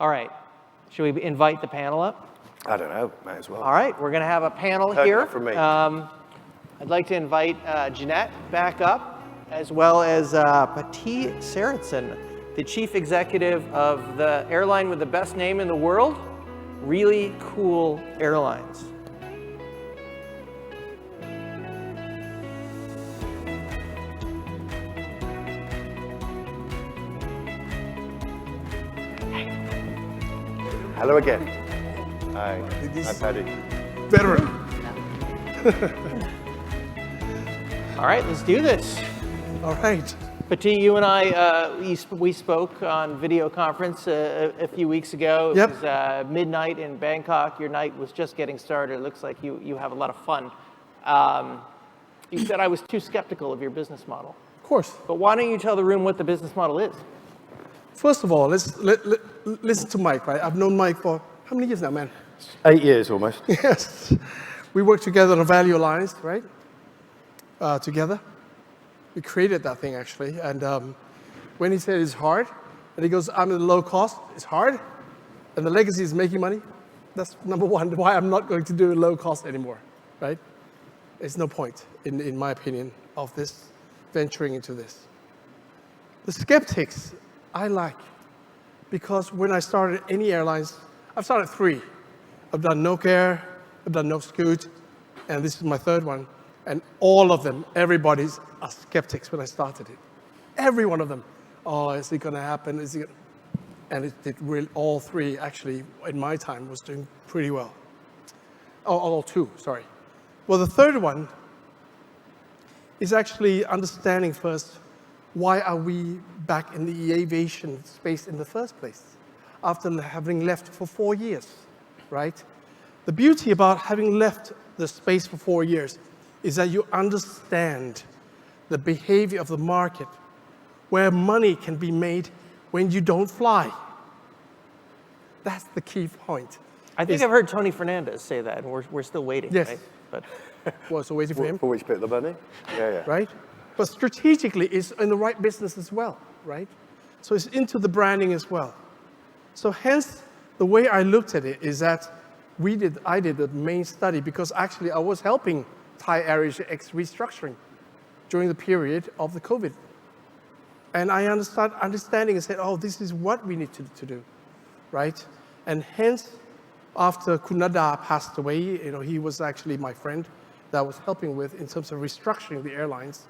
All right. Should we invite the panel up? I don't know, might as well. All right, we're going to have a panel Heard here. that from me. I'd like to invite Jeanette back up, as well as Patee Sarasin, the chief executive of the airline with the best name in the world, Really Cool Airlines. Hello again. Hi, I'm Patee. Veteran. All right, let's do this. All right. Patee, you and I, we spoke on video conference a few weeks ago. Yep. It was midnight in Bangkok. Your night was just getting started. It looks like you have a lot of fun. You said I was too skeptical of your business model. Of course. But why don't you tell the room what the business model is? First of all, let's listen to Mike, right? I've known Mike for how many years now, man? 8 years almost. Yes. We worked together on a value alliance, right? Together. We created that thing, actually. And when he said it's hard, and he goes, I'm in the low cost, it's hard, and the legacy is making money, that's number one, why I'm not going to do low cost anymore, right? There's no point, in my opinion, of this, venturing into this. The skeptics, I like, because when I started any airlines, I've started 3. I've done Nok Air, I've done Nok Scoot, and this is my 3rd one. And all of them, everybody's are skeptics when I started it. Every one of them. Oh, is it going to happen? Is it? And it did really, all 3 actually, in my time, was doing pretty well. Oh, all 2, sorry. Well, the 3rd one is actually understanding first, why are we back in the aviation space in the first place, after having left for 4 years, right? The beauty about having left the space for 4 years is that you understand the behavior of the market, where money can be made when you don't fly. That's the key point. I think I've heard Tony Fernandez say that, and we're still waiting, yes. right? But Well, so waiting for him. For which bit of the money? Yeah. Right? But strategically, it's in the right business as well, right? So it's into the branding as well. So hence, the way I looked at it is that I did the main study, because actually I was helping Thai Airways X restructuring during the period of the COVID. And I understanding and said, oh, this is what we need to do, right? And hence, after Kunada passed away, he was actually my friend that I was helping with in terms of restructuring the airlines.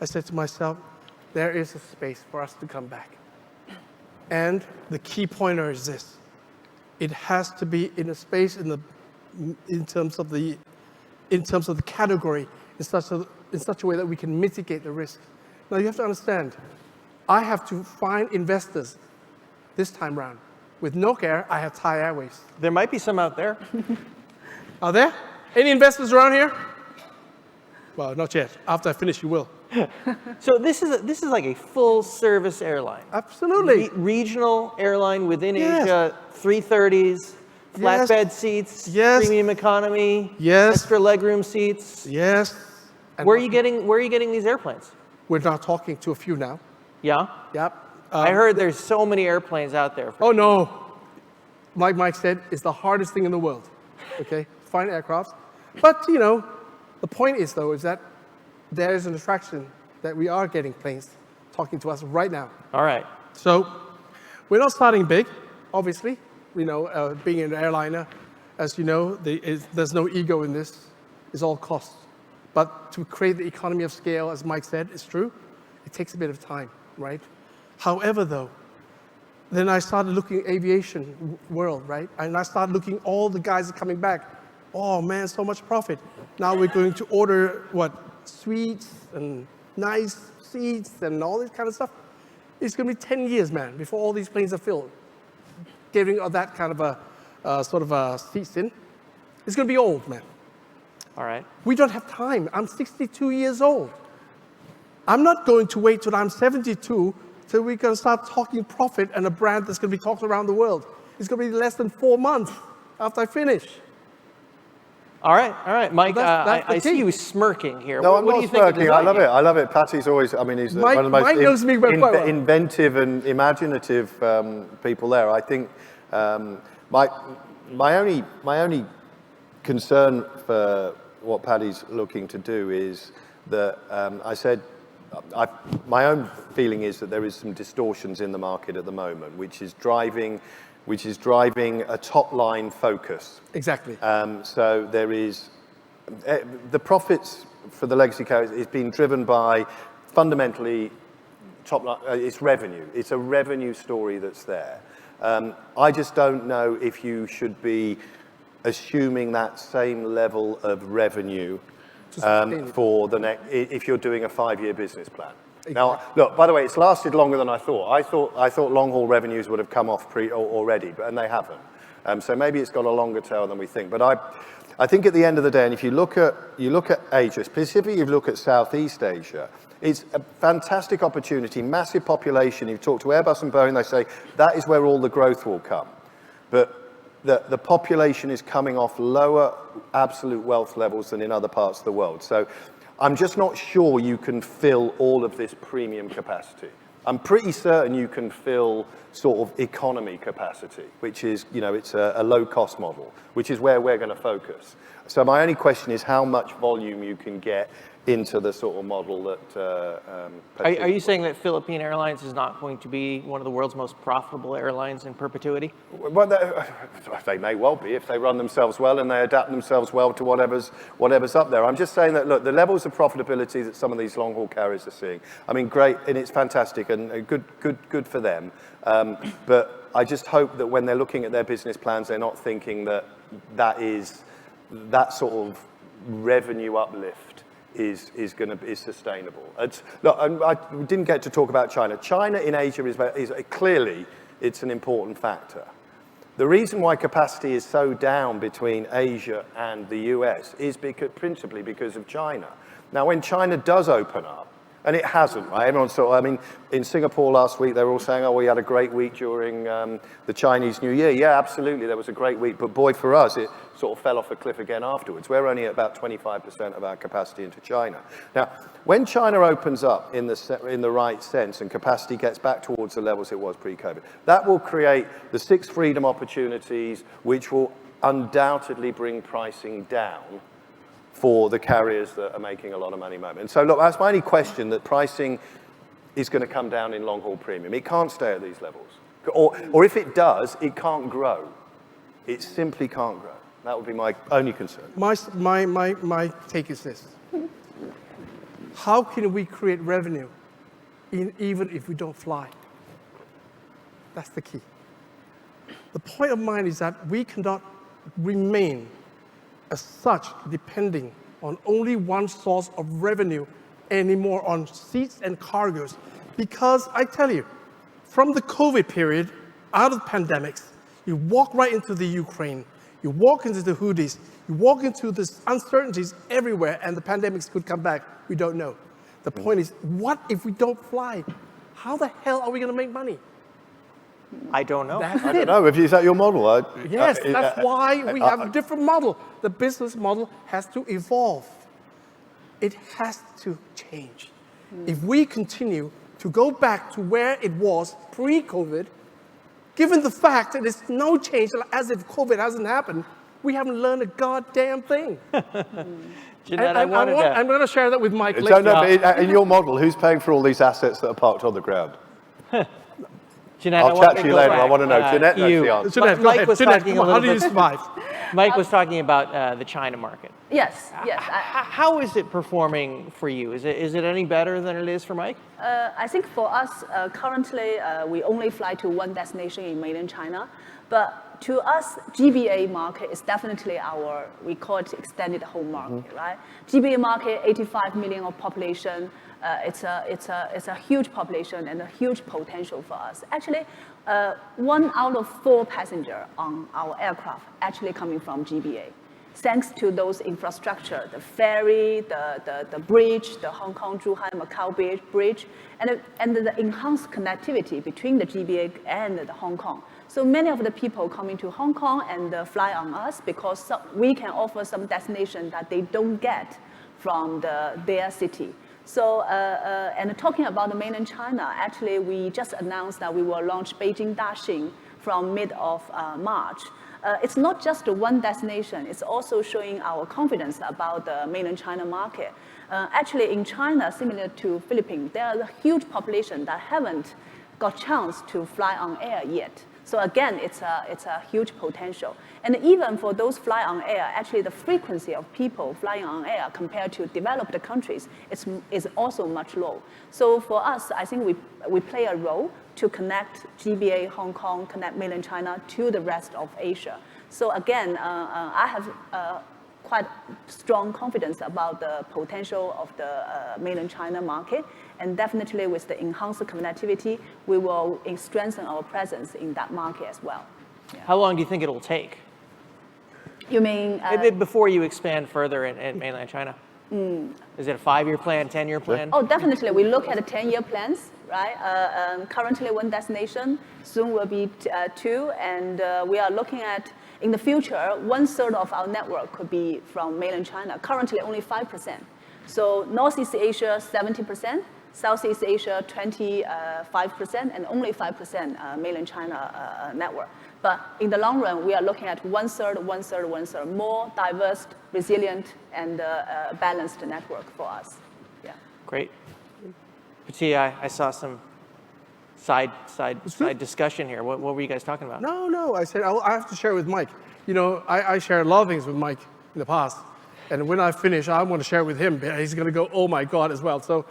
I said to myself, there is a space for us to come back. And the key pointer is this. It has to be in a space in terms of the category in such a way that we can mitigate the risk. Now you have to understand, I have to find investors this time round. With Nok Air, I have Thai Airways. there might be some out there. Are there? Any investors around here? Well, not yet. After I finish, you will. So this is like a full-service airline. Absolutely. Regional airline within Yes. Asia, 330s, flatbed seats, Yes. premium economy, Yes. extra legroom seats. Yes. And Where are you getting these airplanes? We're now talking to a few now. Yeah? Yep. I heard there's so many airplanes out there. Oh, no. Like Mike said, it's the hardest thing in the world, okay? Find aircraft. But, the point is, though, is that there is an attraction that we are getting planes talking to us right now. All right. So we're not starting big, obviously. Being an airliner, as you know, there's no ego in this. It's all cost. But to create the economy of scale, as Mike said, is true. It takes a bit of time, right? However, though, then I started looking at aviation world, right? And I started looking, all the guys are coming back. Oh man, so much profit. Now we're going to order, suites and nice seats and all this kind of stuff. It's going to be 10 years, man, before all these planes are filled. Giving that kind of a seats in. It's going to be old, man. All right. We don't have time. I'm 62 years old. I'm not going to wait till I'm 72 till we can start talking profit and a brand that's going to be talked around the world. It's going to be less than 4 months after I finish. All right, Mike. That's I see you smirking here. No, what I'm do not you think of smirking. I love design? it. I love it. Patee's always, he's Mike one of the knows me most quite well. inventive and imaginative people there. I think My only concern for what Patee's looking to do is that my own feeling is that there is some distortions in the market at the moment, which is driving a top-line focus. Exactly. So there is the profits for the legacy carriers is being driven by fundamentally top-line. It's revenue. It's a revenue story that's there. I just don't know if you should be assuming that same level of revenue for the next, if you're doing a 5-year business plan. Exactly. Now, look, by the way, it's lasted longer than I thought. I thought long-haul revenues would have come off already, and they haven't. So maybe it's got a longer tail than we think. But I think at the end of the day, and if you look at Asia, specifically if you look at Southeast Asia, it's a fantastic opportunity, massive population. You talk to Airbus and Boeing, they say that is where all the growth will come. But the population is coming off lower absolute wealth levels than in other parts of the world. So I'm just not sure you can fill all of this premium capacity. I'm pretty certain you can fill sort of economy capacity, which is, it's a low-cost model, which is where we're going to focus. So my only question is how much volume you can get into the sort of model that... Are you saying that Philippine Airlines is not going to be one of the world's most profitable airlines in perpetuity? Well, they may well be if they run themselves well and they adapt themselves well to whatever's up there. I'm just saying that, look, the levels of profitability that some of these long-haul carriers are seeing, I mean, great, and it's fantastic and good for them. But I just hope that when they're looking at their business plans, they're not thinking that sort of revenue uplift is sustainable. Look, I didn't get to talk about China. China in Asia is clearly it's an important factor. The reason why capacity is so down between Asia and the US is principally because of China. Now, when China does open up, and it hasn't, right? In Singapore last week, they were all saying, oh, we had a great week during the Chinese New Year. Yeah, absolutely, there was a great week. But boy, for us, it sort of fell off a cliff again afterwards. We're only at about 25% of our capacity into China. Now, when China opens up in the right sense and capacity gets back towards the levels it was pre-COVID, that will create the 6 freedom opportunities, which will undoubtedly bring pricing down for the carriers that are making a lot of money at the moment. And so, look, that's my only question, that pricing is going to come down in long-haul premium. It can't stay at these levels. Or if it does, it can't grow. It simply can't grow. That would be my only concern. My take is this. How can we create revenue even if we don't fly? That's the key. The point of mine is that we cannot remain as such depending on only one source of revenue anymore, on seats and cargoes. Because I tell you, from the COVID period, out of pandemics, you walk right into the Ukraine, you walk into the Houthis, you walk into the uncertainties everywhere, and the pandemics could come back. We don't know. The point is, what if we don't fly? How the hell are we going to make money? I don't know. I don't know. Is that your model? Yes, that's why we have a different model. The business model has to evolve. It has to change. If we continue to go back to where it was pre-COVID, given the fact that there's no change, as if COVID hasn't happened, we haven't learned a goddamn thing. Jeanette, I'm going to share that with Mike later. So, no, in your model, who's paying for all these assets that are parked on the ground? Jeanette, I'll chat to you later. I want to know. Jeanette knows the answer. Jeanette, go ahead. Jeanette, come on, how do you survive? Mike was talking about the China market. Yes. How is it performing for you? Is it any better than it is for Mike? I think for us, currently, we only fly to one destination in mainland China. But to us, GBA market is definitely we call it extended home market, right? GBA market, 85 million of population. It's a huge population and a huge potential for us. Actually, 1 out of 4 passengers on our aircraft actually coming from GBA. Thanks to those infrastructure, the ferry, the bridge, the Hong Kong-Zhuhai-Macau bridge, and the enhanced connectivity between the GBA and the Hong Kong. So many of the people coming to Hong Kong and fly on us because we can offer some destination that they don't get from their city. So, and talking about the mainland China, actually we just announced that we will launch Beijing Daxing from mid of March. It's not just one destination, it's also showing our confidence about the mainland China market. Actually, in China, similar to Philippines, there are a huge population that haven't got chance to fly on air yet. So again, it's a huge potential. And even for those fly on air, actually the frequency of people flying on air compared to developed countries is also much low. So for us, I think we play a role to connect GBA, Hong Kong, connect mainland China to the rest of Asia. So again, I have quite strong confidence about the potential of the mainland China market. And definitely with the enhanced connectivity, we will strengthen our presence in that market as well. Yeah. How long do you think it'll take? You mean? Before you expand further in mainland China? Is it a 5-year plan, 10-year plan? Oh, definitely. We look at 10-year plans, right? Currently one destination, soon will be 2, and we are looking at, in the future, 1/3 of our network could be from mainland China. Currently only 5%. So Northeast Asia, 70%, Southeast Asia, 25%, and only 5% mainland China network. But in the long run, we are looking at 1/3, 1/3, 1/3, more diverse, resilient, and balanced network for us. Yeah. Great. Patee, I saw some side discussion here. What were you guys talking about? No. I said I have to share with Mike. You know, I share a lot of things with Mike in the past. And when I finish, I want to share with him. He's going to go, oh my God, as well. So,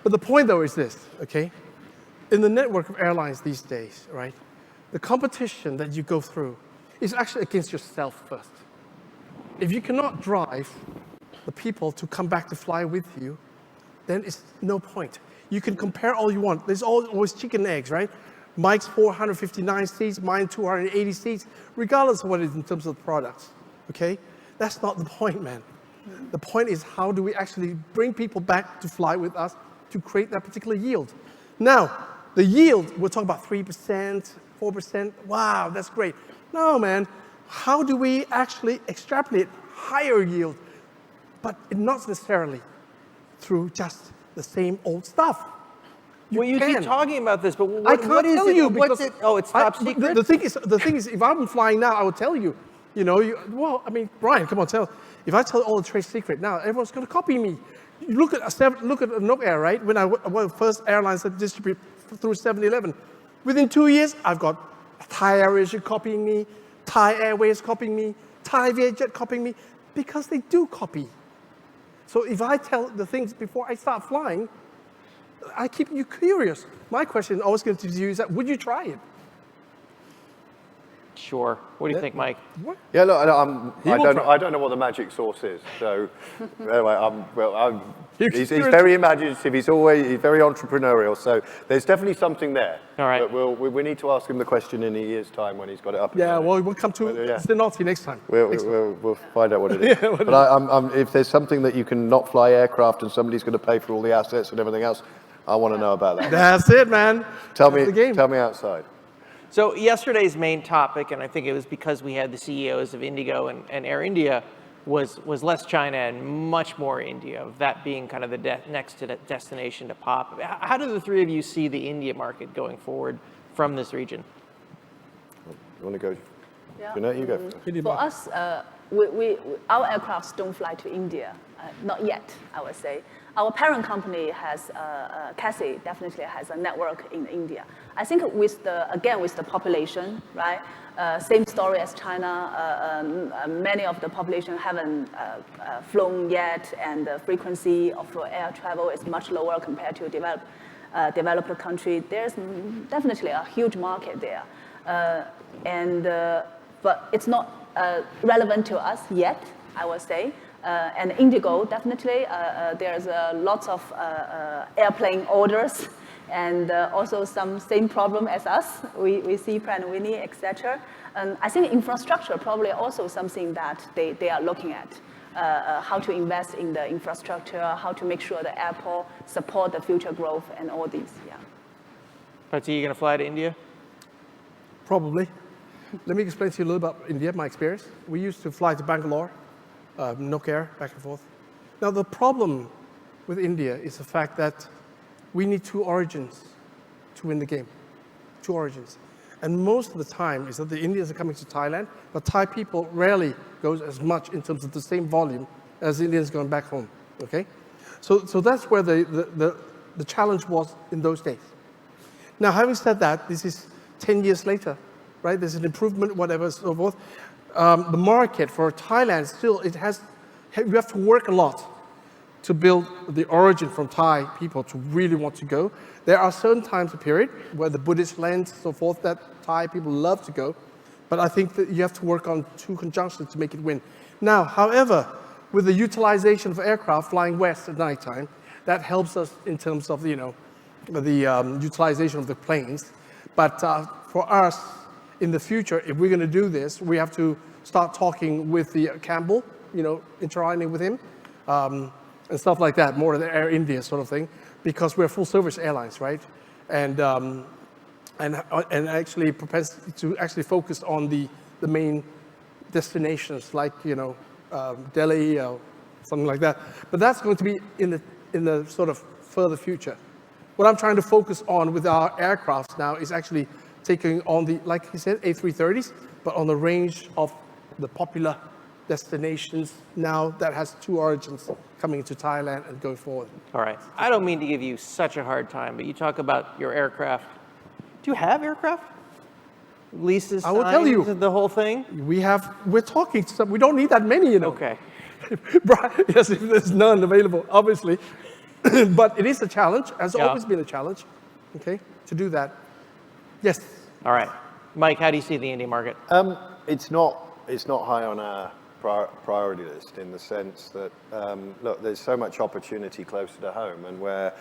but the point though is this, okay? In the network of airlines these days, right? The competition that you go through is actually against yourself first. If you cannot drive the people to come back to fly with you, then it's no point. You can compare all you want. There's always chicken and eggs, right? Mike's 459 seats, mine 280 seats, regardless of what it is in terms of the products, okay? That's not the point, man. The point is how do we actually bring people back to fly with us to create that particular yield. Now, the yield, we're talking about 3%, 4%. Wow, that's great. No, man. How do we actually extrapolate higher yield, but not necessarily through just the same old stuff? You keep talking about this, but I what can't is tell it? you What's because it? Oh, it's top secret? The thing is, if I'm flying now, I will tell you. You know, well, I mean, Brian, come on, if I tell all the trade secret now, everyone's going to copy me. You look at Nook Air, right? When I was first airlines that distribute through 7-Eleven, within 2 years, I've got Thai Airways copying me, Thai Airways copying me, Thai Vietjet copying me, because they do copy. So if I tell the things before I start flying, I keep you curious. My question is always going to you is that would you try it? Sure. What do you think, Mike? What? Yeah, look, try. I don't know what the magic sauce is. So, anyway, he's very imaginative. He's very entrepreneurial. So there's definitely something there. All right. But we need to ask him the question in a year's time when he's got it up. Yeah, well, we'll come to the naughty next time. We'll find out what it is. But if there's something that you can not fly aircraft and somebody's going to pay for all the assets and everything else, I want to know about that. That's it, man. Tell That's the game. me outside. So yesterday's main topic, and I think it was because we had the CEOs of Indigo and Air India, was less China and much more India, that being kind of the next destination to pop. How do the three of you see the India market going forward from this region? You want to go? Yeah. Jeanette, you go. For us, our aircrafts don't fly to India, not yet, I would say. Our parent company has, Cathay definitely has a network in India. I think with the population, right? Same story as China. Many of the population haven't flown yet, and the frequency of air travel is much lower compared to developed country. There's definitely a huge market there, but it's not relevant to us yet, I would say. And Indigo, definitely, there's lots of airplane orders, and also some same problem as us. We see Pratt & Whitney, etc. And I think infrastructure probably also something that they are looking at. How to invest in the infrastructure, how to make sure the airport support the future growth, and all these. Yeah. Patee, you going to fly to India? Probably. Let me explain to you a little about India, my experience. We used to fly to Bangalore, Nook Air, back and forth. Now, the problem with India is the fact that we need 2 origins to win the game. 2 origins. And most of the time is that the Indians are coming to Thailand, but Thai people rarely goes as much in terms of the same volume as Indians going back home, okay? So that's where the challenge was in those days. Now, having said that, this is 10 years later, right? There's an improvement, whatever, so forth. The market for Thailand still, you have to work a lot to build the origin from Thai people to really want to go. There are certain times of period where the Buddhist lands, so forth, that Thai people love to go. But I think that you have to work on two conjunctions to make it win. Now, however, with the utilization of aircraft flying west at nighttime, that helps us in terms of, the utilization of the planes. But for us, in the future, if we're going to do this, we have to start talking with the Campbell, interlining with him, and stuff like that, more of the Air India sort of thing, because we're full service airlines, right? And actually propensity to actually focus on the main destinations like Delhi or something like that. But that's going to be in the sort of further future. What I'm trying to focus on with our aircrafts now is actually taking on the, like he said, A330s, but on the range of the popular destinations now that has two origins coming into Thailand and going forward. All right. I don't mean to give you such a hard time, but you talk about your aircraft. Do you have aircraft? Leases, I will tell you. The whole thing? We're talking to some, we don't need that many, Okay. Yes, if there's none available, obviously. But it is a challenge, has always been a challenge, okay, to do that. Yes. All right. Mike, how do you see the Indian market? It's not high on our priority list in the sense that, look, there's so much opportunity closer to home, and we're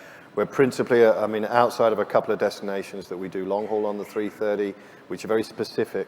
principally, outside of a couple of destinations that we do long haul on the 330, which are very specific.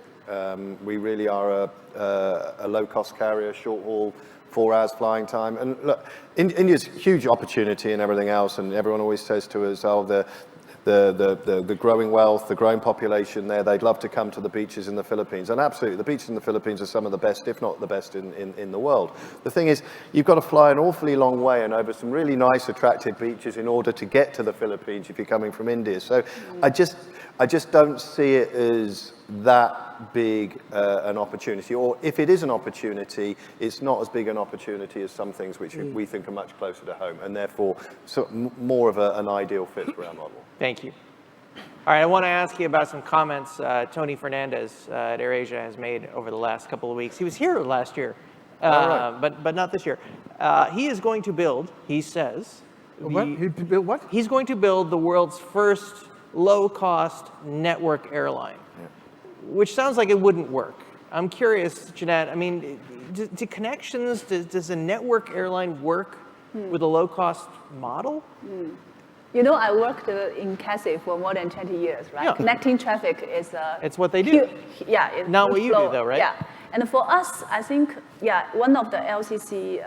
We really are a low-cost carrier, short haul, 4 hours flying time. And look, India's huge opportunity and everything else, and everyone always says to us, oh, the growing wealth, the growing population there, they'd love to come to the beaches in the Philippines. And absolutely, the beaches in the Philippines are some of the best, if not the best in the world. The thing is, you've got to fly an awfully long way and over some really nice, attractive beaches in order to get to the Philippines if you're coming from India. So I just don't see it as that big an opportunity, or if it is an opportunity, it's not as big an opportunity as some things which we think are much closer to home, and therefore more of an ideal fit for our model. Thank you. All right, I want to ask you about some comments Tony Fernandez at AirAsia has made over the last couple of weeks. He was here last year, right. but not this year. He is going to build, he says. What? He built what? He's going to build the world's first low-cost network airline, which sounds like it wouldn't work. I'm curious, Jeanette, I mean, do connections, does a network airline work with a low-cost model? I worked in Cathay for more than 20 years, right? Yeah. Connecting traffic is It's what they do. It's Not what you slow. do, though, right? Yeah. And for us, I think, one of the LCC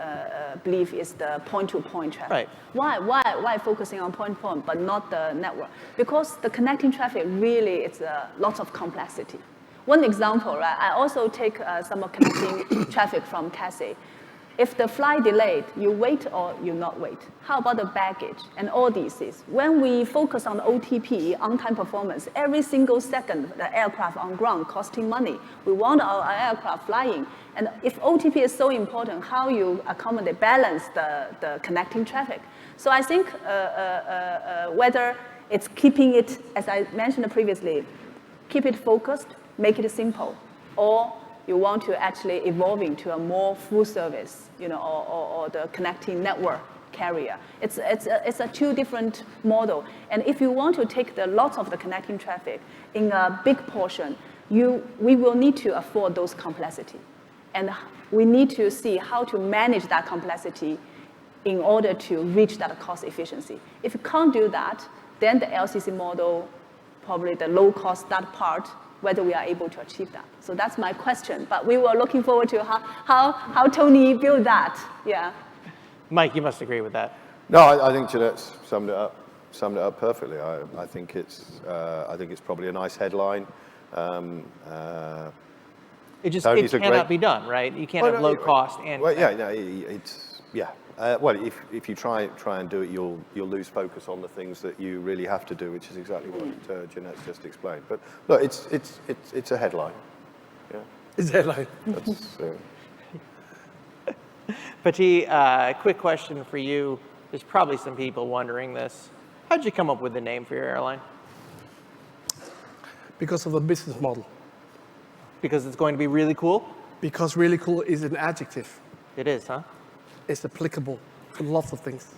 belief is the point-to-point traffic. Right. Why focusing on point-to-point but not the network? Because the connecting traffic really is lots of complexity. One example, right? I also take some of connecting traffic from Cathay. If the flight delayed, you wait or you not wait. How about the baggage and all these things? When we focus on OTP, on-time performance, every single second the aircraft on ground costing money. We want our aircraft flying. And if OTP is so important, how you accommodate, balance the connecting traffic? So I think whether it's keeping it, as I mentioned previously, keep it focused, make it simple, or you want to actually evolving to a more full service, or the connecting network carrier. It's a two different model. And if you want to take the lots of the connecting traffic in a big portion, we will need to afford those complexity. And we need to see how to manage that complexity in order to reach that cost efficiency. If you can't do that, then the LCC model, probably the low cost, that part, whether we are able to achieve that. So that's my question. But we were looking forward to how Tony built that. Yeah. Mike, you must agree with that. No, I think Jeanette's summed it up perfectly. I think it's probably a nice headline. It cannot be done, right? You can't have low cost and. Well, yeah, no, it's Yeah. Well, if you try and do it, you'll lose focus on the things that you really have to do, which is exactly what Jeanette's just explained. But look, it's a headline. Yeah. It's a headline. That's, Patee, quick question for you. There's probably some people wondering this. How'd you come up with the name for your airline? Because of the business model. Because it's going to be really cool? Because really cool is an adjective. It is, huh? It's applicable to lots of things.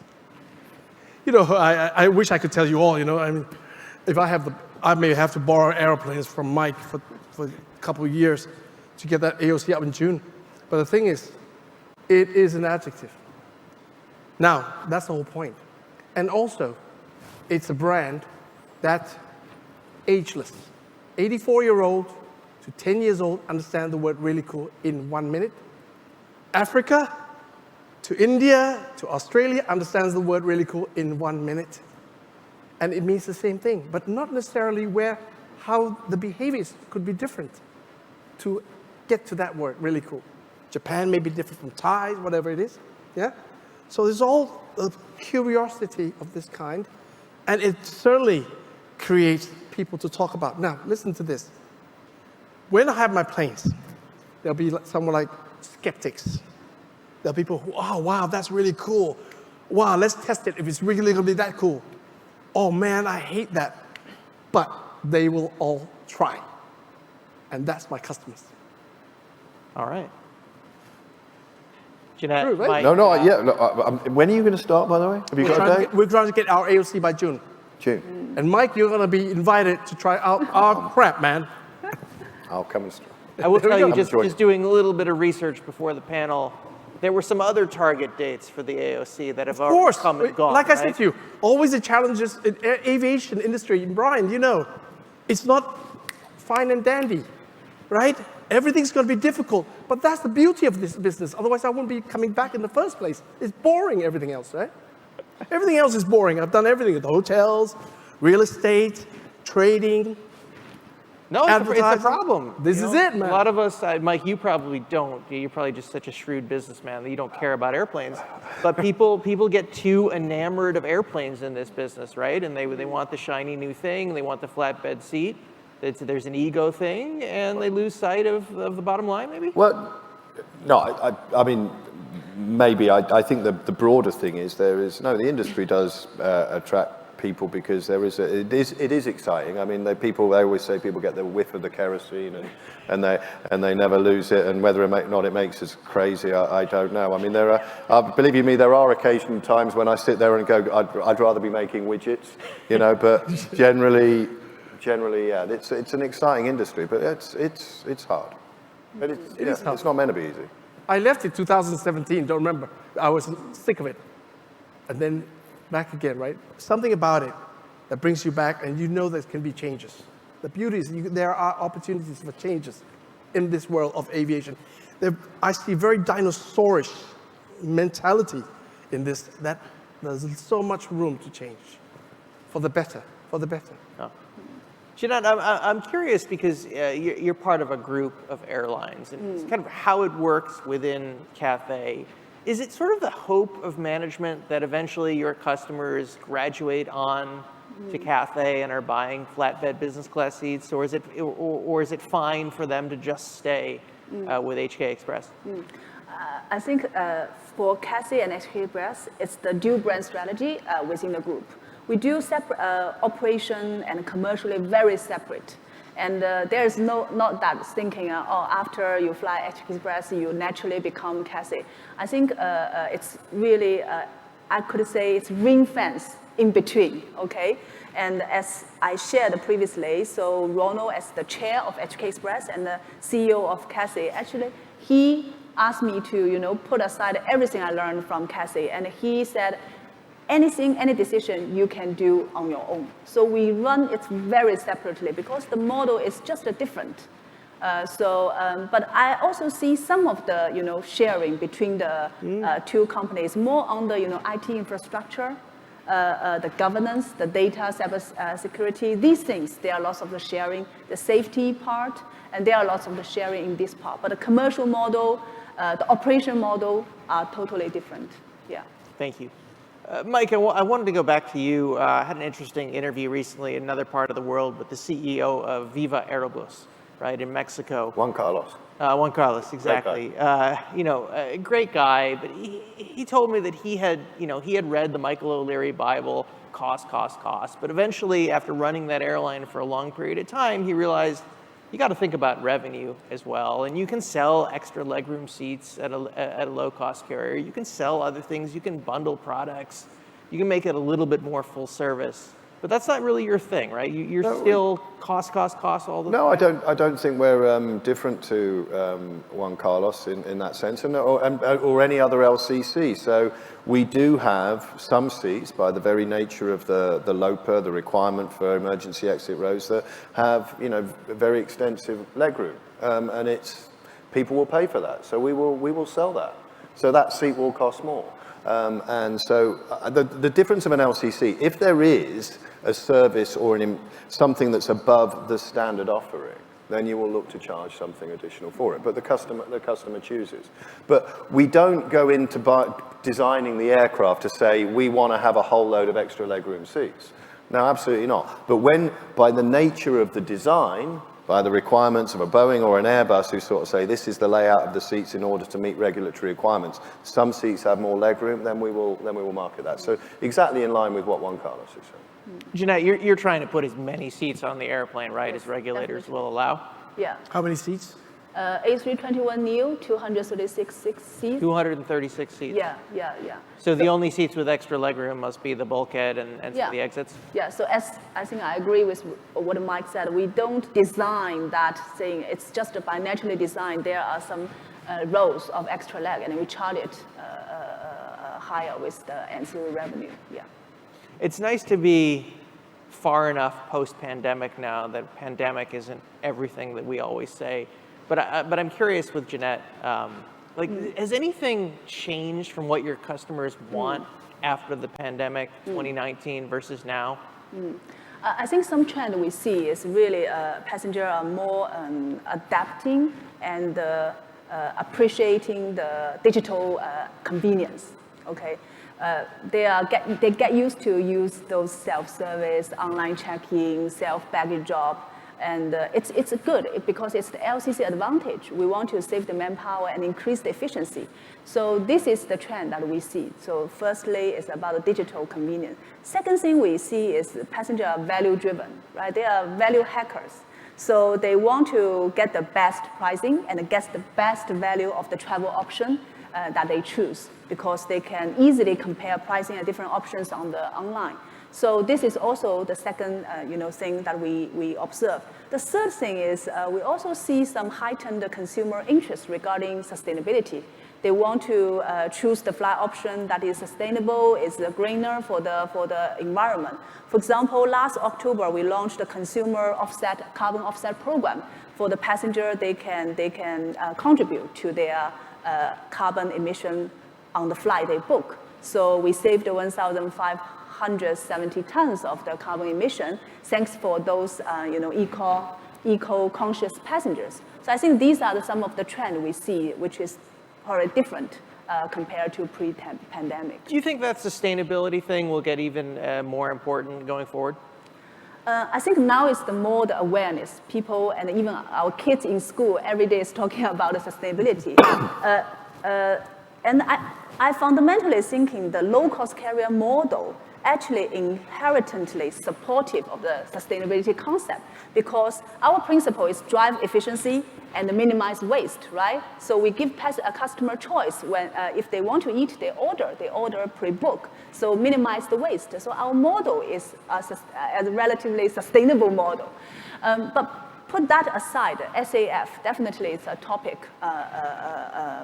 You know, I wish I could tell you all, you know, I mean, if I may have to borrow airplanes from Mike for a couple of years to get that AOC up in June. But the thing is, it is an adjective. Now, that's the whole point. And also, it's a brand that's ageless. 84-year-old to 10 years old understand the word really cool in 1 minute. Africa to India to Australia understands the word really cool in 1 minute. And it means the same thing, but not necessarily how the behaviors could be different to get to that word really cool. Japan may be different from Thai, whatever it is. Yeah? So there's all a curiosity of this kind, and it certainly creates people to talk about. Now, listen to this. When I have my planes, there'll be someone like skeptics. There are people who, oh, wow, that's really cool. Wow, let's test it if it's really going to be that cool. Oh, man, I hate that. But they will all try. And that's my customers. All right. Jeanette, True, right? Mike, when are you going to start, by the way? Have you got a date? We're trying to get our AOC by June. June. And Mike, you're going to be invited to try out our crap, man. I'll come and start. I will tell you, I'm just enjoying doing a little bit of research before the panel, there were some other target dates for the AOC that have already come and gone. Like I said right? to you, always the challenges in aviation industry. Brian, you know, it's not fine and dandy, right? Everything's going to be difficult, but that's the beauty of this business. Otherwise, I wouldn't be coming back in the first place. It's boring, everything else, right? Everything else is boring. I've done everything, the hotels, real estate, trading. No, it's a problem. This is it, man. A lot of us, Mike, you probably don't. You're probably just such a shrewd businessman that you don't care about airplanes. But people get too enamored of airplanes in this business, right? And they want the shiny new thing. They want the flatbed seat. There's an ego thing, and they lose sight of the bottom line, maybe? Well, no, I mean, maybe. I think the broader thing is the industry does attract people because it is exciting. I mean, they always say people get the whiff of the kerosene and they never lose it, and whether or not it makes us crazy, I don't know. I mean, believe you me, there are occasional times when I sit there and go, I'd rather be making widgets, you know. But generally, yeah, it's an exciting industry, but it's hard. But it's not meant to be easy. I left in 2017, don't remember. I was sick of it. And then back again, right? Something about it that brings you back, and you know there can be changes. The beauty is there are opportunities for changes in this world of aviation. I see very dinosaurish mentality in this, that there's so much room to change for the better, Oh. Jeanette, I'm curious because you're part of a group of airlines, and it's kind of how it works within Cathay. Is it sort of the hope of management that eventually your customers graduate on to Cathay and are buying flatbed business class seats, or is it fine for them to just stay with HK Express? I think for Cathay and HK Express, it's the dual brand strategy within the group. We do separate operation and commercially very separate. And there is not that thinking, after you fly HK Express, you naturally become Cathay. I think it's really, I could say it's ring fence in between, okay? And as I shared previously, so Ronald, as the chair of HK Express and the CEO of Cathay, actually, he asked me to, put aside everything I learned from Cathay, and he said, any decision you can do on your own. So we run it very separately because the model is just different. But I also see some of the, sharing between the two companies, more on the, IT infrastructure, the governance, the data, cyber security. These things, there are lots of the sharing, the safety part, and there are lots of the sharing in this part. But the commercial model, the operation model are totally different. Yeah. Thank you. Mike, I wanted to go back to you. I had an interesting interview recently in another part of the world with the CEO of Viva Aerobus, right, in Mexico. Juan Carlos. Juan Carlos, exactly. You know, a great guy, but he told me that he had read the Michael O'Leary Bible, cost. But eventually, after running that airline for a long period of time, he realized you got to think about revenue as well. And you can sell extra legroom seats at a low-cost carrier. You can sell other things. You can bundle products. You can make it a little bit more full service. But that's not really your thing, right? You're still cost all the time. I don't think we're different to Juan Carlos in that sense, or any other LCC. So we do have some seats, by the very nature of the LOPA, the requirement for emergency exit rows, that have very extensive legroom, and people will pay for that. So we will sell that. So that seat will cost more. And so the difference of an LCC, if there is a service or something that's above the standard offering, then you will look to charge something additional for it. But the customer chooses. But we don't go into designing the aircraft to say we want to have a whole load of extra legroom seats. No, absolutely not. But when, by the nature of the design, by the requirements of a Boeing or an Airbus who sort of say this is the layout of the seats in order to meet regulatory requirements, some seats have more legroom, then we will market that. So exactly in line with what Juan Carlos is saying. Jeanette, you're trying to put as many seats on the airplane, right, Yes, as regulators definitely. will allow? Yeah. How many seats? A321neo, 236 seats. 236 seats. Yeah. So the only seats with extra legroom must be the bulkhead and some of the Yeah. exits? Yeah, so as I think I agree with what Mike said, we don't design that thing. It's just by naturally designed. There are some rows of extra leg, and we charge it higher with the ancillary revenue. Yeah. It's nice to be far enough post-pandemic now that pandemic isn't everything that we always say. But I'm curious with Jeanette, has anything changed from what your customers want after the pandemic, 2019 versus now? I think some trend we see is really passengers are more adapting and appreciating the digital convenience. Okay, they get used to use those self-service, online check-in, self-baggage drop. And it's good because it's the LCC advantage. We want to save the manpower and increase the efficiency. So this is the trend that we see. So firstly, it's about the digital convenience. Second thing we see is passengers are value driven, right? They are value hackers. So they want to get the best pricing and get the best value of the travel option that they choose because they can easily compare pricing and different options on the online. So this is also the second thing that we observe. The third thing is we also see some heightened consumer interest regarding sustainability. They want to choose the flight option that is sustainable, is greener for the environment. For example, last October we launched a consumer carbon offset program for the passenger. They can contribute to their carbon emission on the flight they book. So we saved 1,570 tons of the carbon emission, thanks for those eco-conscious passengers. So I think these are some of the trends we see, which is probably different compared to pre-pandemic. Do you think that sustainability thing will get even more important going forward? I think now is the awareness. People and even our kids in school every day is talking about the sustainability. And I fundamentally thinking the low-cost carrier model actually inherently supportive of the sustainability concept because our principle is drive efficiency and minimize waste, right? So we give a customer choice when if they want to eat, they order pre-book, so minimize the waste. So our model is a relatively sustainable model. But put that aside, SAF definitely is a topic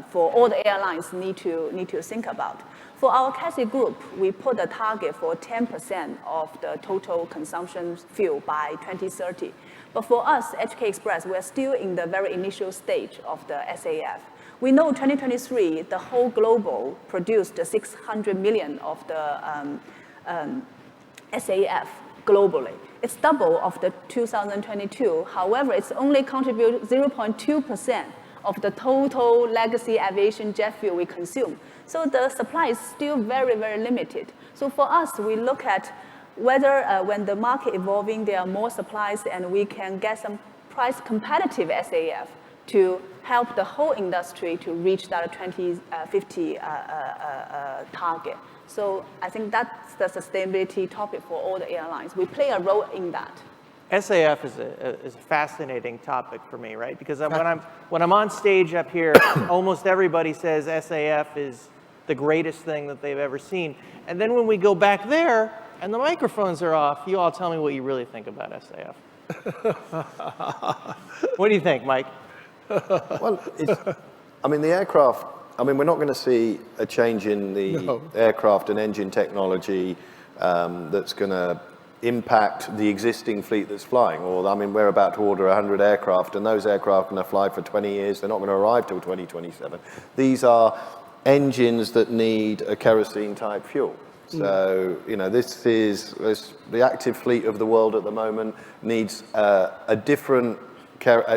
for all the airlines need to think about. For our Cathay Group, we put a target for 10% of the total consumption fuel by 2030. But for us, HK Express, we're still in the very initial stage of the SAF. We know 2023, the whole global produced 600 million of the SAF globally. It's double of the 2022. However, it's only contribute 0.2% of the total legacy aviation jet fuel we consume. So the supply is still very, very limited. So for us, we look at whether when the market evolving, there are more supplies and we can get some price competitive SAF to help the whole industry to reach that 2050 target. So I think that's the sustainability topic for all the airlines. We play a role in that. SAF is a fascinating topic for me, right? Because when I'm on stage up here, almost everybody says SAF is the greatest thing that they've ever seen. And then when we go back there and the microphones are off, you all tell me what you really think about SAF. What do you think, Mike? Well, I mean, the aircraft, I mean, we're not going to see a change in the aircraft and engine technology that's going to impact the existing fleet that's flying. Or, I mean, we're about to order 100 aircraft, and those aircraft are going to fly for 20 years. They're not going to arrive till 2027. These are engines that need a kerosene-type fuel. So, you know, this is the active fleet of the world at the moment needs a different,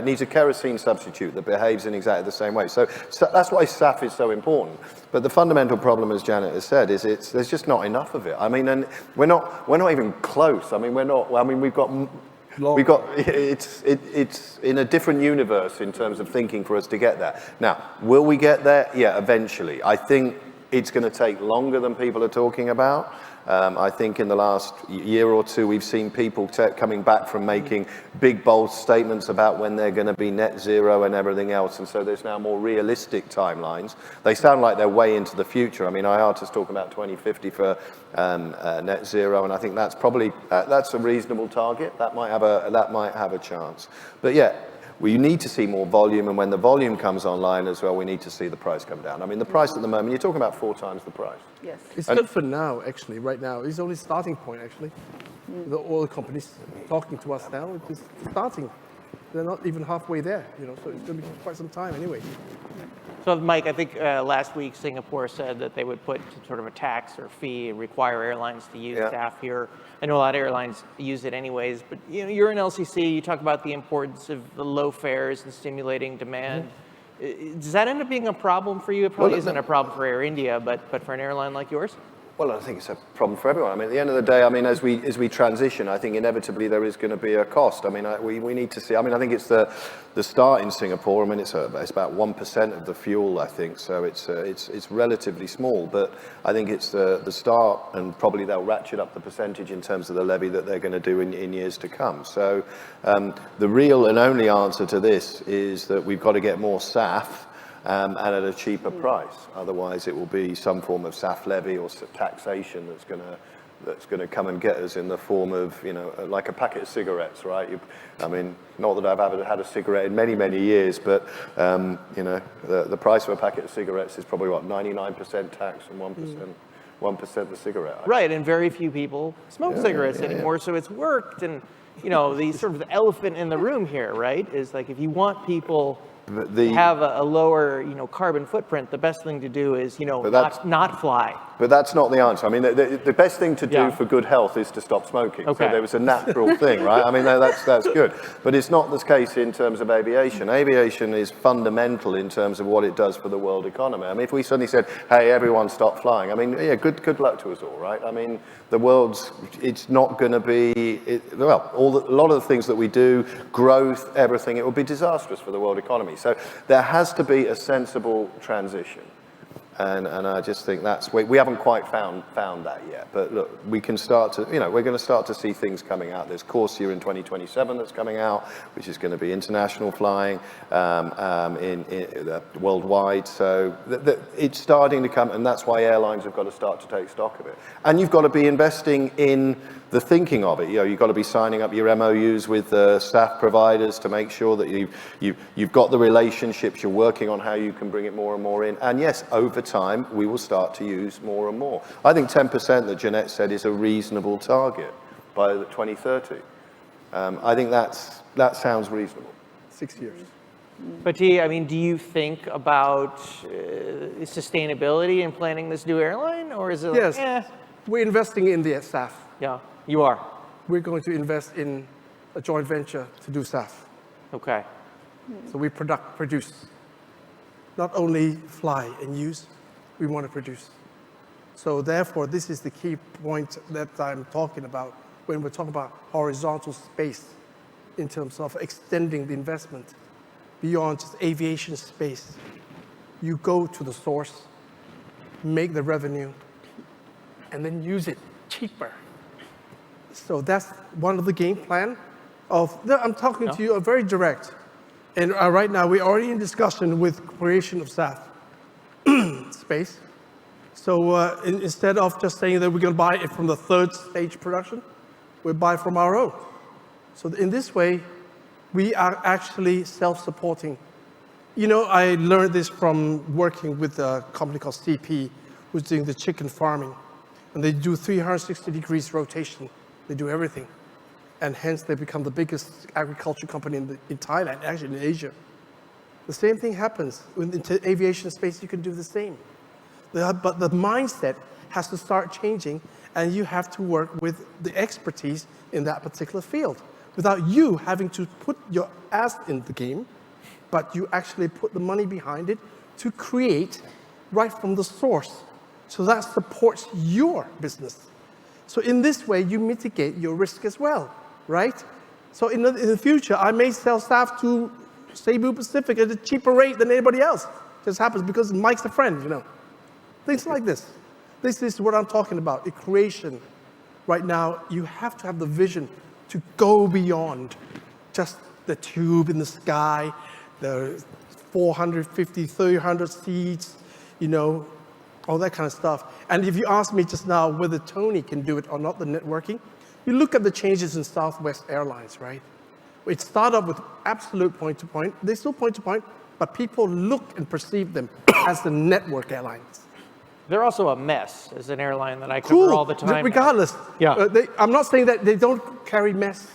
needs a kerosene substitute that behaves in exactly the same way. So that's why SAF is so important. But the fundamental problem, as Janet has said, is there's just not enough of it. I mean, and we're not even close. I mean, it's in a different universe in terms of thinking for us to get there. Now, will we get there? Yeah, eventually. I think it's going to take longer than people are talking about. I think in the last year or two, we've seen people coming back from making big, bold statements about when they're going to be net zero and everything else. And so there's now more realistic timelines. They sound like they're way into the future. I mean, IATA's talking about 2050 for net zero, and I think that's probably that's a reasonable target. That might have a chance. But yeah, we need to see more volume, and when the volume comes online as well, we need to see the price come down. I mean, the price at the moment, you're talking about 4 times the price. Yes. It's good for now, actually, right now. It's only starting point, actually. The oil companies talking to us now, it's starting. They're not even halfway there, you know, so it's going to be quite some time anyway. So, Mike, I think last week Singapore said that they would put sort of a tax or fee and require airlines to use SAF here. I know a lot of airlines use it anyways, but you know, you're in LCC, you talk about the importance of the low fares and stimulating demand. Does that end up being a problem for you? It probably isn't a problem for Air India, but for an airline like yours? Well, I think it's a problem for everyone. I mean, at the end of the day, I mean, as we transition, I think inevitably there is going to be a cost. I mean, we need to see. I mean, I think it's the start in Singapore. I mean, it's about 1% of the fuel, I think. So it's relatively small, but I think it's the start, and probably they'll ratchet up the percentage in terms of the levy that they're going to do in years to come. So the real and only answer to this is that we've got to get more SAF. And at a cheaper price. Otherwise, it will be some form of SAF levy or taxation that's going to come and get us in the form of, you know, like a packet of cigarettes, right? I mean, not that I've ever had a cigarette in many, many years, but you know, the price of a packet of cigarettes is probably what, 99% tax and 1% the cigarette. Right, and very few people smoke cigarettes anymore, so it's worked. And you know, the sort of the elephant in the room here, right, is like if you want people to have a lower, you know, carbon footprint, the best thing to do is, you know, not fly. But that's not the answer. I mean, the best thing to do for good health is to stop smoking. Okay. So there was a natural thing, right? I mean, that's good. But it's not the case in terms of aviation. Aviation is fundamental in terms of what it does for the world economy. I mean, if we suddenly said, hey, everyone stop flying, I mean, yeah, good luck to us all, right? I mean, it's not going to be, a lot of the things that we do, growth, everything, it will be disastrous for the world economy. So there has to be a sensible transition. And I just think we haven't quite found that yet. But look, we can start to, you know, we're going to start to see things coming out. There's Corsia in 2027 that's coming out, which is going to be international flying worldwide. So it's starting to come, and that's why airlines have got to start to take stock of it. And you've got to be investing in the thinking of it. You know, you've got to be signing up your MOUs with staff providers to make sure that you've got the relationships, you're working on how you can bring it more and more in. And yes, over time, we will start to use more and more. I think 10% that Jeanette said is a reasonable target by 2030. I think that sounds reasonable. 6 years. Patee, I mean, do you think about sustainability in planning this new airline, or is it Yes, like, we're investing in the SAF. Yeah, you are. We're going to invest in a joint venture to do SAF. Okay. So we produce. not only fly and use, we want to produce. So therefore, this is the key point that I'm talking about when we're talking about horizontal space in terms of extending the investment beyond just aviation space. You go to the source, make the revenue, and then use it cheaper. So that's one of the game plan of, I'm talking to you very direct. And right now, we're already in discussion with creation of SAF space. So instead of just saying that we're going to buy it from the third stage production, we buy from our own. So in this way, we are actually self-supporting. You know, I learned this from working with a company called CP, who's doing the chicken farming. And they do 360 degrees rotation. They do everything. And hence, they become the biggest agriculture company in Thailand, actually in Asia. The same thing happens. In aviation space, you can do the same. But the mindset has to start changing, and you have to work with the expertise in that particular field without you having to put your ass in the game, but you actually put the money behind it to create right from the source. So that supports your business. So in this way, you mitigate your risk as well, right? So in the future, I may sell SAF to Cebu Pacific at a cheaper rate than anybody else. Just happens because Mike's a friend, you know. Things like this. This is what I'm talking about, a creation. Right now, you have to have the vision to go beyond just the tube in the sky, the 450, 300 seats, you know, all that kind of stuff. And if you ask me just now whether Tony can do it or not, the networking, you look at the changes in Southwest Airlines, right? It started off with absolute point-to-point. They're still point-to-point, but people look and perceive them as the network airlines. They're also a mess as an airline that I cover all the time. Regardless. Yeah. I'm not saying that they don't carry mess,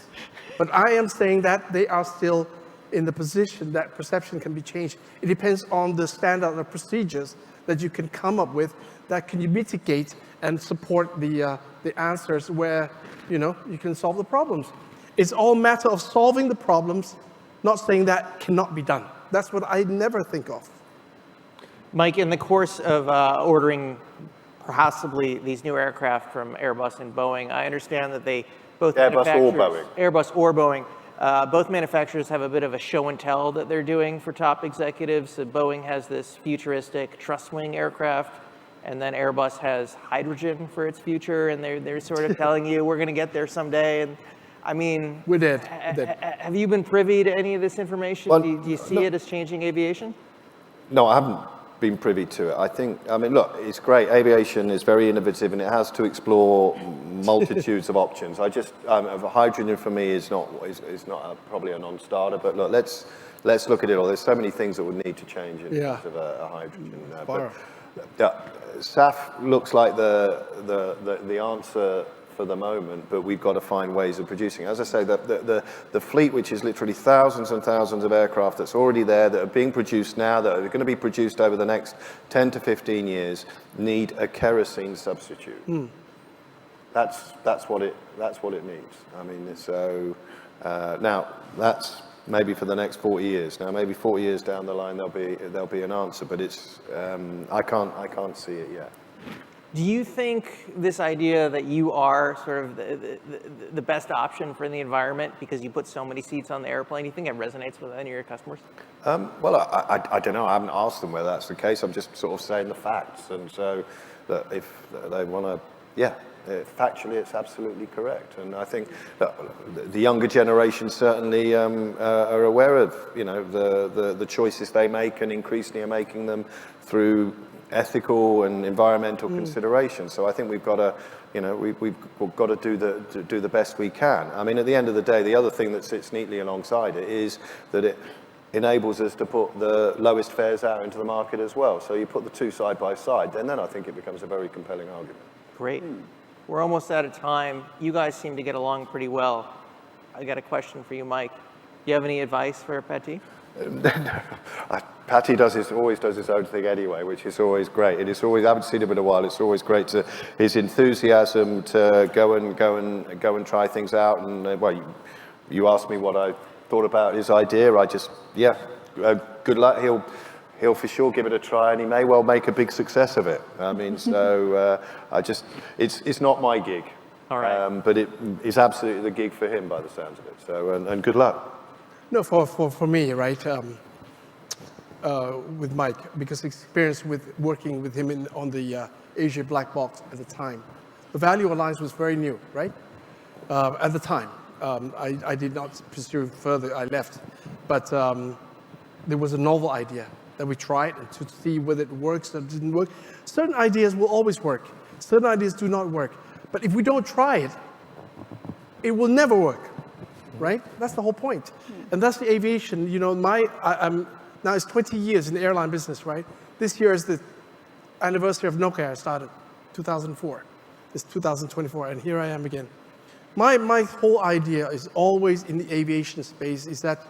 but I am saying that they are still in the position that perception can be changed. It depends on the standard of procedures that you can come up with that can you mitigate and support the answers where, you know, you can solve the problems. It's all a matter of solving the problems, not saying that cannot be done. That's what I never think of. Mike, in the course of ordering possibly these new aircraft from Airbus and Boeing, I understand that they both Airbus or Boeing, both manufacturers have a bit of a show and tell that they're doing for top executives. So Boeing has this futuristic truss wing aircraft, and then Airbus has hydrogen for its future, and they're sort of telling you we're going to get there someday. And I mean, we did. Have you been privy to any of this information? Well, do you see it as changing aviation? No, I haven't been privy to it. I mean, look, it's great. Aviation is very innovative, and it has to explore multitudes of options. Hydrogen for me is not probably a non-starter. But look, let's look at it all. There's so many things that would need to change in terms of a hydrogen. SAF looks like the answer for the moment, but we've got to find ways of producing. As I say, the fleet, which is literally thousands and thousands of aircraft that's already there, that are being produced now, that are going to be produced over the next 10 to 15 years, need a kerosene substitute. That's what it needs. I mean, so now that's maybe for the next 40 years. Now, maybe 40 years down the line, there'll be an answer, but it's I can't see it yet. Do you think this idea that you are sort of the best option for the environment because you put so many seats on the airplane, do you think it resonates with any of your customers? Well, I don't know. I haven't asked them whether that's the case. I'm just sort of saying the facts. And so that if they want to, factually, it's absolutely correct. And I think the younger generation certainly are aware of, you know, the choices they make, and increasingly are making them through ethical and environmental considerations. So I think we've got to, you know, we've got to do the best we can. I mean, at the end of the day, the other thing that sits neatly alongside it is that it enables us to put the lowest fares out into the market as well. So you put the two side by side, and then I think it becomes a very compelling argument. Great. We're almost out of time. You guys seem to get along pretty well. I got a question for you, Mike. Do you have any advice for Patee? Patee always does his own thing anyway, which is always great. It is always, I haven't seen him in a while. It's always great his enthusiasm to go and try things out. And well, you asked me what I thought about his idea. Good luck. he'll for sure give it a try, and he may well make a big success of it. I mean, so it's not my gig. All right. But it is absolutely the gig for him by the sounds of it. So, and good luck. No, for me, right, with Mike, because experience with working with him on the Asia black box at the time. The Value Alliance was very new, right? At the time. I did not pursue further, I left. But there was a novel idea that we tried and to see whether it works or it didn't work. Certain ideas will always work. Certain ideas do not work. But if we don't try it, it will never work, right? That's the whole point. And that's the aviation, you know, I'm now it's 20 years in the airline business, right? This year is the anniversary of Nokia started, 2004. It's 2024, and here I am again. My whole idea is always in the aviation space is that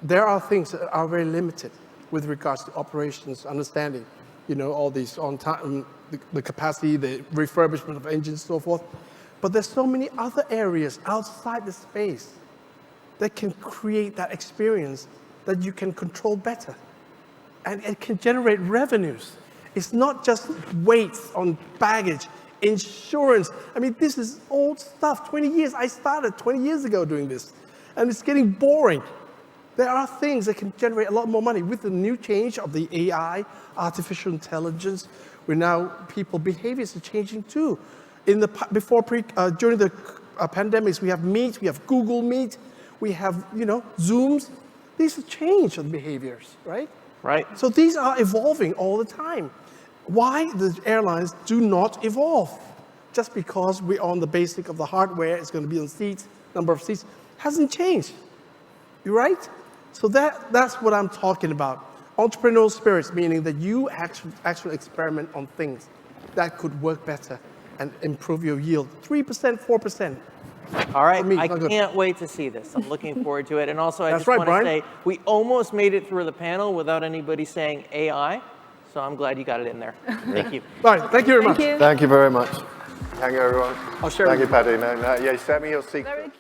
there are things that are very limited with regards to operations, understanding, you know, all these on time, the capacity, the refurbishment of engines, so forth. But there's so many other areas outside the space that can create that experience that you can control better. And it can generate revenues. It's not just weights on baggage, insurance. I mean, this is old stuff, 20 years. I started 20 years ago doing this, and it's getting boring. There are things that can generate a lot more money. With the new change of the AI, artificial intelligence, people behaviors are changing too. During the pandemics, we have Meet, we have Google Meet, we have, you know, Zooms. These have changed the behaviors, right? Right. So these are evolving all the time. Why the airlines do not evolve? Just because we're on the basic of the hardware, it's going to be on seats, number of seats, hasn't changed. You're right? So that's what I'm talking about. Entrepreneurial spirits, meaning that you actually experiment on things that could work better and improve your yield. 3%, 4%. All right, me, I not good. can't wait to see this. I'm looking forward to it. And also, I That's just right, want to Brian. say, we almost made it through the panel without anybody saying AI. So I'm glad you got it in there. Thank you. All right, thank you very much. Thank you. Thank you very much. Thank you, everyone. I'll share Thank with you, Patee. No, yeah, send me your secret. Very